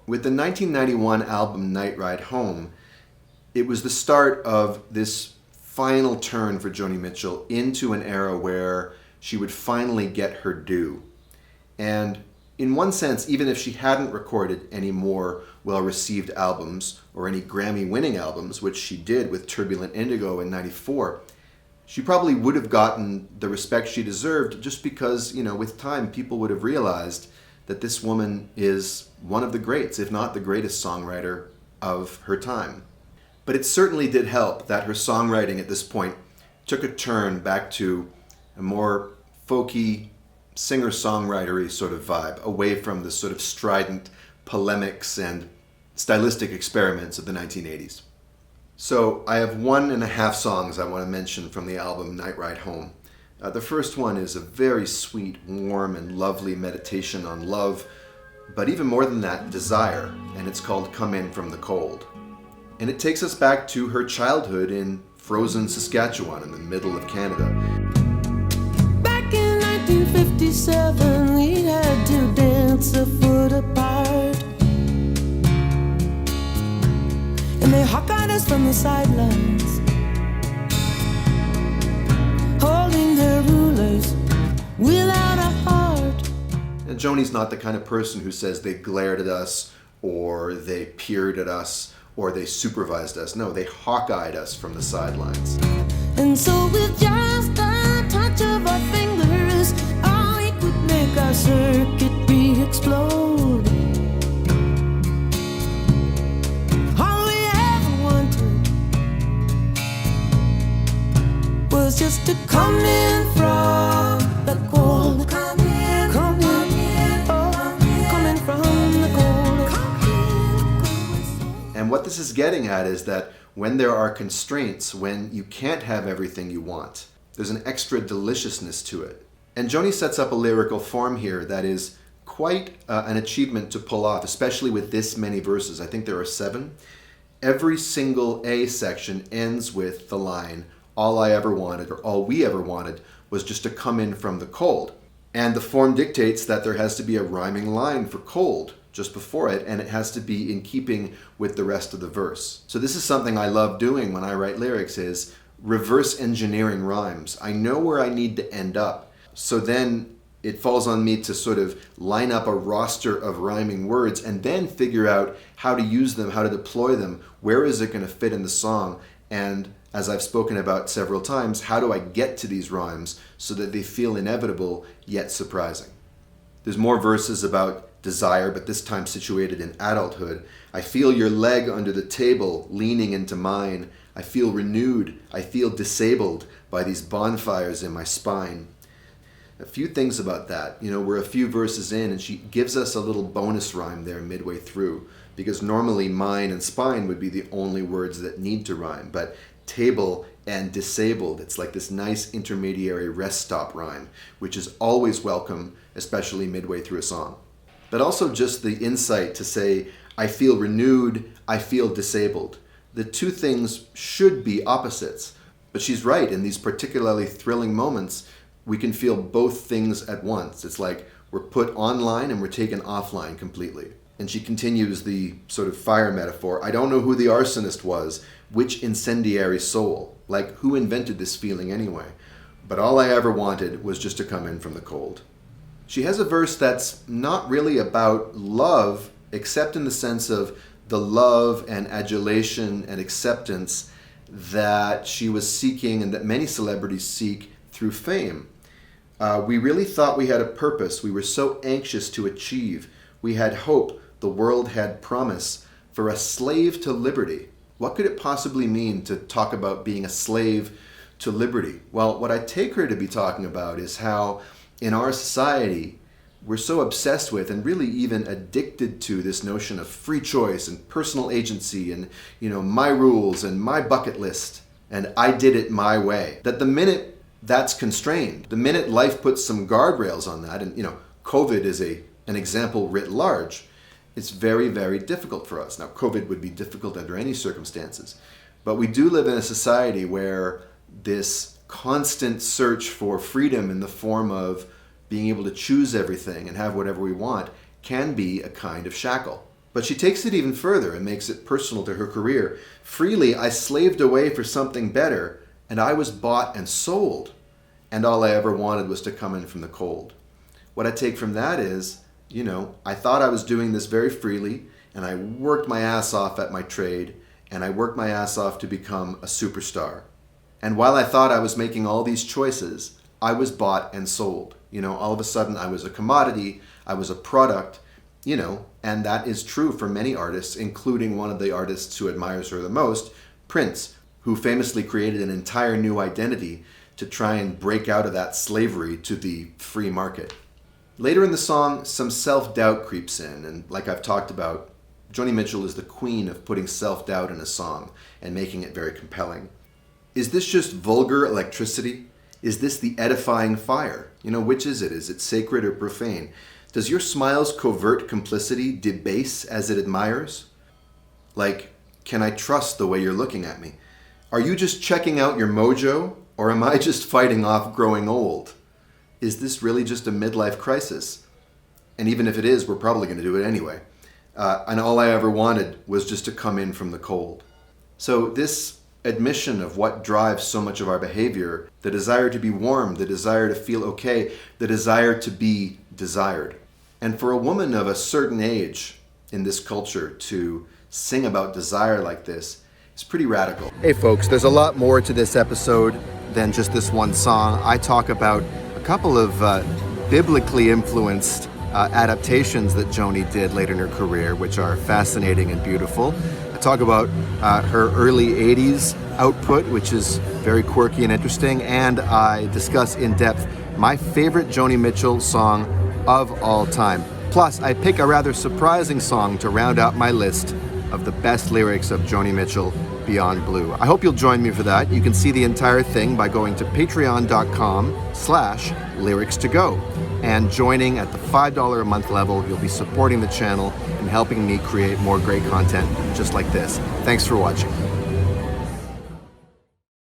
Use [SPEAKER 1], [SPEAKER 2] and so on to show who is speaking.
[SPEAKER 1] With the 1991 album Night Ride Home, it was the start of this final turn for Joni Mitchell into an era where she would finally get her due. And in one sense, even if she hadn't recorded any more well-received albums or any Grammy-winning albums, which she did with Turbulent Indigo in '94, she probably would have gotten the respect she deserved just because, with time, people would have realized that this woman is one of the greats, if not the greatest songwriter of her time. But it certainly did help that her songwriting at this point took a turn back to a more folky, singer-songwritery sort of vibe, away from the sort of strident polemics and stylistic experiments of the 1980s. So I have 1.5 songs I want to mention from the album Night Ride Home. The first one is a very sweet, warm, and lovely meditation on love, but even more than that, desire, and it's called Come In From the Cold. And it takes us back to her childhood in frozen Saskatchewan in the middle of Canada.
[SPEAKER 2] Back in 1957, we had to dance a foot apart, and they hawk-eyed us from the sidelines, holding their rulers without a heart.
[SPEAKER 1] And Joni's not the kind of person who says they glared at us, or they peered at us, or they supervised us. No, they hawk-eyed us from the sidelines.
[SPEAKER 2] And so with just a touch of our fingers, oh, we could make our circuit re-explode. All we ever wanted was just to come in from the cold. Come in, come in, oh, come in from the cold.
[SPEAKER 1] And what this is getting at is that when there are constraints, when you can't have everything you want, there's an extra deliciousness to it. And Joni sets up a lyrical form here that is quite an achievement to pull off, especially with this many verses. I think there are 7. Every single A section ends with the line, all I ever wanted, or all we ever wanted, was just to come in from the cold. And the form dictates that there has to be a rhyming line for cold just before it, and it has to be in keeping with the rest of the verse. So this is something I love doing when I write lyrics, is reverse engineering rhymes. I know where I need to end up, so then it falls on me to sort of line up a roster of rhyming words and then figure out how to use them, how to deploy them, where is it going to fit in the song, and as I've spoken about several times, how do I get to these rhymes so that they feel inevitable yet surprising? There's more verses about desire, but this time situated in adulthood. I feel your leg under the table, leaning into mine. I feel renewed. I feel disabled by these bonfires in my spine. A few things about that. We're a few verses in, and she gives us a little bonus rhyme there midway through, because normally mine and spine would be the only words that need to rhyme, but table and disabled, it's like this nice intermediary rest stop rhyme, which is always welcome, especially midway through a song. But also just the insight to say, I feel renewed, I feel disabled. The two things should be opposites, but she's right. In these particularly thrilling moments, we can feel both things at once. It's like we're put online and we're taken offline completely. And she continues the sort of fire metaphor. I don't know who the arsonist was, which incendiary soul, like who invented this feeling anyway? But all I ever wanted was just to come in from the cold. She has a verse that's not really about love, except in the sense of the love and adulation and acceptance that she was seeking and that many celebrities seek through fame. We really thought we had a purpose. We were so anxious to achieve. We had hope. The world had promise. For a slave to liberty. What could it possibly mean to talk about being a slave to liberty? Well, what I take her to be talking about is how in our society, we're so obsessed with and really even addicted to this notion of free choice and personal agency and, my rules and my bucket list and I did it my way, that the minute that's constrained, the minute life puts some guardrails on that, and, COVID is an example writ large, it's very, very difficult for us. Now, COVID would be difficult under any circumstances, but we do live in a society where this constant search for freedom in the form of being able to choose everything and have whatever we want can be a kind of shackle. But she takes it even further and makes it personal to her career. Freely I slaved away for something better, and I was bought and sold, and all I ever wanted was to come in from the cold. What I take from that is, I thought I was doing this very freely, and I worked my ass off at my trade, and I worked my ass off to become a superstar. And while I thought I was making all these choices, I was bought and sold. All of a sudden I was a commodity, I was a product, and that is true for many artists, including one of the artists who admires her the most, Prince, who famously created an entire new identity to try and break out of that slavery to the free market. Later in the song, some self-doubt creeps in, and like I've talked about, Joni Mitchell is the queen of putting self-doubt in a song and making it very compelling. Is this just vulgar electricity? Is this the edifying fire? Which is it? Is it sacred or profane? Does your smile's covert complicity debase as it admires? Like, can I trust the way you're looking at me? Are you just checking out your mojo, or am I just fighting off growing old? Is this really just a midlife crisis? And even if it is, we're probably going to do it anyway. And all I ever wanted was just to come in from the cold. So this admission of what drives so much of our behavior, the desire to be warm, the desire to feel okay, the desire to be desired. And for a woman of a certain age in this culture to sing about desire like this is pretty radical. Hey folks, there's a lot more to this episode than just this one song. I talk about a couple of biblically influenced adaptations that Joni did later in her career, which are fascinating and beautiful. I talk about her early 80s output, which is very quirky and interesting, and I discuss in depth my favorite Joni Mitchell song of all time. Plus, I pick a rather surprising song to round out my list of the best lyrics of Joni Mitchell beyond blue. I hope you'll join me for that. You can see the entire thing by going to patreon.com/lyrics2go. And joining at the $5 a month level, you'll be supporting the channel and helping me create more great content just like this. Thanks for watching.